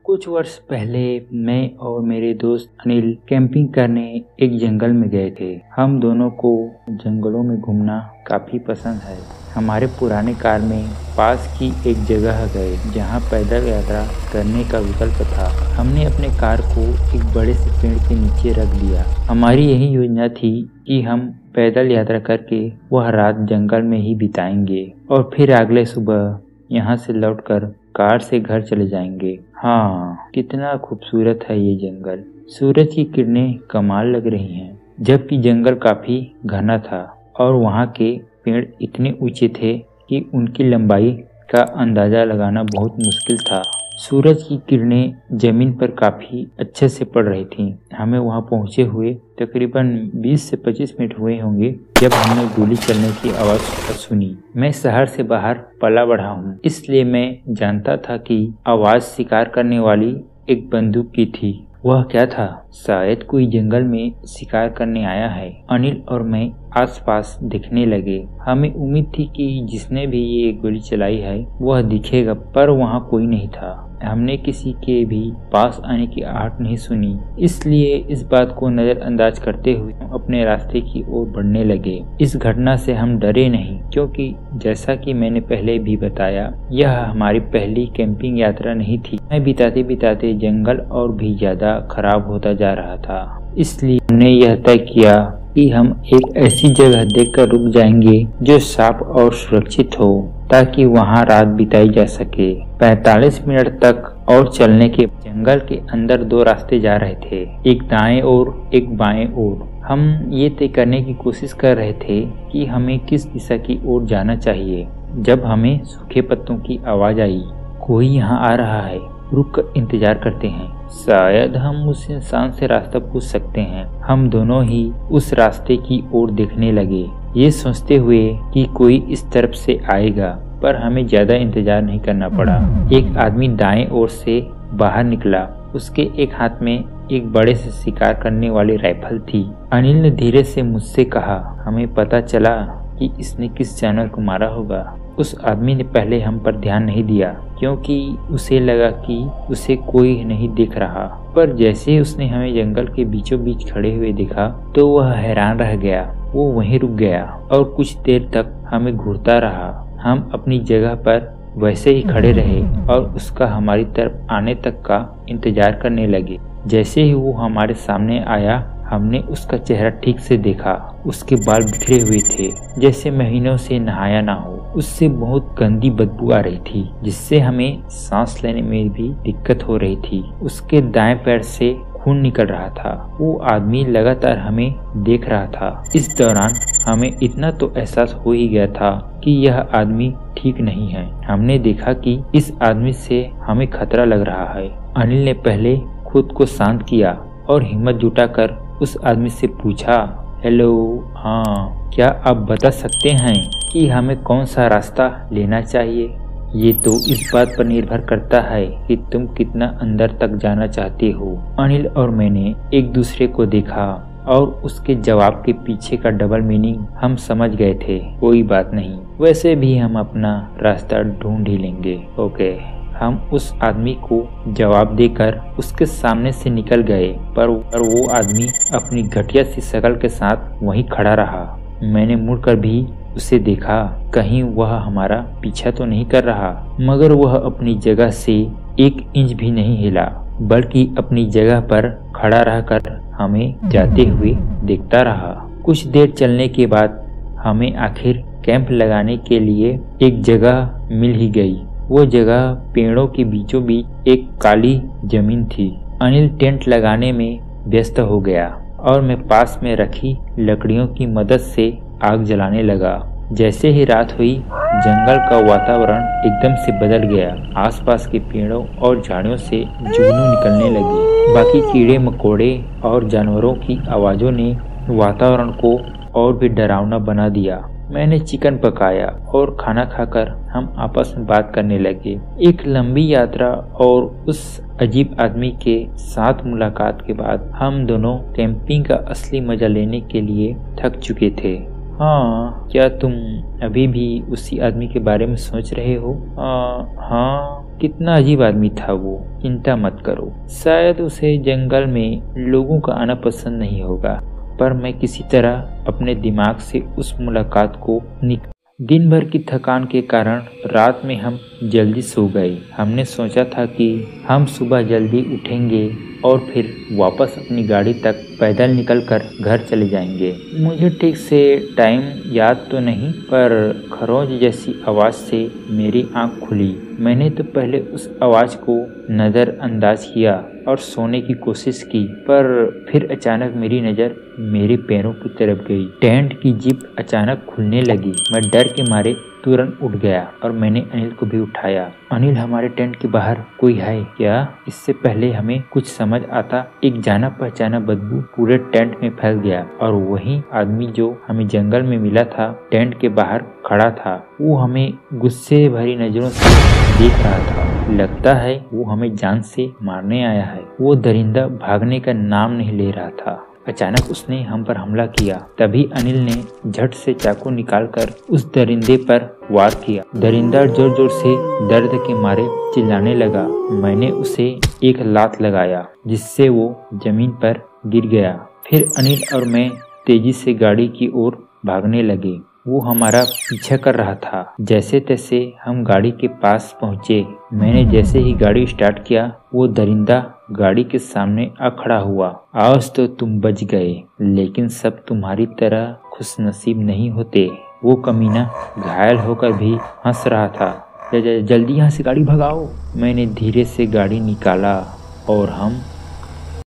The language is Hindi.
कुछ वर्ष पहले मैं और मेरे दोस्त अनिल कैंपिंग करने एक जंगल में गए थे। हम दोनों को जंगलों में घूमना काफ़ी पसंद है। हमारे पुराने कार में पास की एक जगह गए जहां पैदल यात्रा करने का विकल्प था। हमने अपने कार को एक बड़े से पेड़ के नीचे रख दिया। हमारी यही योजना थी कि हम पैदल यात्रा करके वह रात जंगल में ही बिताएंगे और फिर अगले सुबह यहाँ से लौटकर कार से घर चले जाएंगे। हाँ, कितना खूबसूरत है ये जंगल। सूरज की किरणें कमाल लग रही हैं, जबकि जंगल काफी घना था और वहाँ के पेड़ इतने ऊंचे थे कि उनकी लंबाई का अंदाजा लगाना बहुत मुश्किल था। सूरज की किरणें जमीन पर काफी अच्छे से पड़ रही थीं। हमें वहां पहुंचे हुए तकरीबन 20 से 25 मिनट हुए होंगे जब हमने गोली चलने की आवाज सुनी। मैं शहर से बाहर पला बढ़ा हूं, इसलिए मैं जानता था कि आवाज शिकार करने वाली एक बंदूक की थी। वह क्या था? शायद कोई जंगल में शिकार करने आया है। अनिल और मैं आसपास दिखने लगे। हमें उम्मीद थी कि जिसने भी ये गोली चलाई है वह दिखेगा, पर वहाँ कोई नहीं था। हमने किसी के भी पास आने की आहट नहीं सुनी, इसलिए इस बात को नजरअंदाज करते हुए अपने रास्ते की ओर बढ़ने लगे। इस घटना से हम डरे नहीं, क्योंकि जैसा कि मैंने पहले भी बताया, यह हमारी पहली कैंपिंग यात्रा नहीं थी। समय बिताते बिताते जंगल और भी ज्यादा खराब होता जा रहा था, इसलिए हमने यह तय किया कि हम एक ऐसी जगह देखकर रुक जाएंगे जो साफ और सुरक्षित हो, ताकि वहां रात बिताई जा सके। 45 मिनट तक और चलने के जंगल के अंदर 2 रास्ते जा रहे थे, एक दाएं ओर एक बाएं ओर। हम ये तय करने की कोशिश कर रहे थे कि हमें किस दिशा की ओर जाना चाहिए, जब हमें सूखे पत्तों की आवाज आई। कोई यहाँ आ रहा है, रुक कर इंतजार करते हैं, शायद हम उस इंसान से रास्ता पूछ सकते हैं। हम दोनों ही उस रास्ते की ओर देखने लगे, ये सोचते हुए कि कोई इस तरफ से आएगा, पर हमें ज्यादा इंतजार नहीं करना पड़ा। एक आदमी दाएं ओर से बाहर निकला। उसके एक हाथ में एक बड़े से शिकार करने वाली राइफल थी। अनिल ने धीरे से मुझसे कहा, हमें पता चला कि इसने किस जानवर को मारा होगा। उस आदमी ने पहले हम पर ध्यान नहीं दिया, क्योंकि उसे लगा कि उसे कोई नहीं देख रहा, पर जैसे उसने हमें जंगल के बीचों बीच खड़े हुए देखा तो वह हैरान रह गया। वो वहीं रुक गया और कुछ देर तक हमें घूरता रहा। हम अपनी जगह पर वैसे ही खड़े रहे और उसका हमारी तरफ आने तक का इंतजार करने लगे। जैसे ही वो हमारे सामने आया, हमने उसका चेहरा ठीक से देखा। उसके बाल बिखरे हुए थे, जैसे महीनों से नहाया ना हो। उससे बहुत गंदी बदबू आ रही थी, जिससे हमें सांस लेने में भी दिक्कत हो रही थी। उसके दाएं पैर से खून निकल रहा था। वो आदमी लगातार हमें देख रहा था। इस दौरान हमें इतना तो एहसास हो ही गया था कि यह आदमी ठीक नहीं है। हमने देखा कि इस आदमी से हमें खतरा लग रहा है। अनिल ने पहले खुद को शांत किया और हिम्मत जुटाकर उस आदमी से पूछा, हेलो, हाँ, क्या आप बता सकते हैं कि हमें कौन सा रास्ता लेना चाहिए? ये तो इस बात पर निर्भर करता है कि तुम कितना अंदर तक जाना चाहते हो। अनिल और मैंने एक दूसरे को देखा और उसके जवाब के पीछे का डबल मीनिंग हम समझ गए थे। कोई बात नहीं, वैसे भी हम अपना रास्ता ढूंढ ही लेंगे। ओके। हम उस आदमी को जवाब देकर उसके सामने से निकल गए, पर वो आदमी अपनी घटिया सी शक्ल के साथ वहीं खड़ा रहा। मैंने मुड़कर भी उसे देखा, कहीं वह हमारा पीछा तो नहीं कर रहा, मगर वह अपनी जगह से 1 इंच भी नहीं हिला, बल्कि अपनी जगह पर खड़ा रहकर हमें जाते हुए देखता रहा। कुछ देर चलने के बाद हमें आखिर कैंप लगाने के लिए एक जगह मिल ही गई। वो जगह पेड़ों के बीचों बीच एक काली जमीन थी। अनिल टेंट लगाने में व्यस्त हो गया और मैं पास में रखी लकड़ियों की मदद से आग जलाने लगा। जैसे ही रात हुई, जंगल का वातावरण एकदम से बदल गया। आसपास के पेड़ों और झाड़ियों से जुगनू निकलने लगी। बाकी कीड़े मकोड़े और जानवरों की आवाजों ने वातावरण को और भी डरावना बना दिया। मैंने चिकन पकाया और खाना खाकर हम आपस में बात करने लगे। एक लंबी यात्रा और उस अजीब आदमी के साथ मुलाकात के बाद हम दोनों कैंपिंग का असली मजा लेने के लिए थक चुके थे। हाँ, क्या तुम अभी भी उसी आदमी के बारे में सोच रहे हो? हाँ, कितना अजीब आदमी था वो, चिंता मत करो। शायद उसे जंगल में लोगों का आना पसंद नहीं होगा, पर मैं किसी तरह अपने दिमाग से उस मुलाकात को दिन भर की थकान के कारण रात में हम जल्दी सो गए। हमने सोचा था कि हम सुबह जल्दी उठेंगे और फिर वापस अपनी गाड़ी तक पैदल निकलकर घर चले जाएंगे। मुझे ठीक से टाइम याद तो नहीं, पर खरोंच जैसी आवाज़ से मेरी आंख खुली। मैंने तो पहले उस आवाज़ को नज़रअंदाज किया और सोने की कोशिश की, पर फिर अचानक मेरी नज़र मेरे पैरों की तरफ गई। टेंट की जिप अचानक खुलने लगी। मैं डर के मारे तुरंत उठ गया और मैंने अनिल को भी उठाया। अनिल, हमारे टेंट के बाहर कोई है क्या? इससे पहले हमें कुछ समझ आता, एक जाना पहचाना बदबू पूरे टेंट में फैल गया और वही आदमी जो हमें जंगल में मिला था टेंट के बाहर खड़ा था। वो हमें गुस्से भरी नजरों से देख रहा था। लगता है वो हमें जान से मारने आया है। वो दरिंदा भागने का नाम नहीं ले रहा था। अचानक उसने हम पर हमला किया। तभी अनिल ने झट से चाकू निकालकर उस दरिंदे पर वार किया। दरिंदा जोर जोर से दर्द के मारे चिल्लाने लगा। मैंने उसे एक लात लगाया जिससे वो जमीन पर गिर गया। फिर अनिल और मैं तेजी से गाड़ी की ओर भागने लगे। वो हमारा पीछा कर रहा था। जैसे तैसे हम गाड़ी के पास पहुंचे। मैंने जैसे ही गाड़ी स्टार्ट किया, वो दरिंदा गाड़ी के सामने आ खड़ा हुआ। आज तो तुम बच गए, लेकिन सब तुम्हारी तरह खुशनसीब नहीं होते। वो कमीना घायल होकर भी हंस रहा था। जल्दी यहाँ से गाड़ी भगाओ। मैंने धीरे से गाड़ी निकाला और हम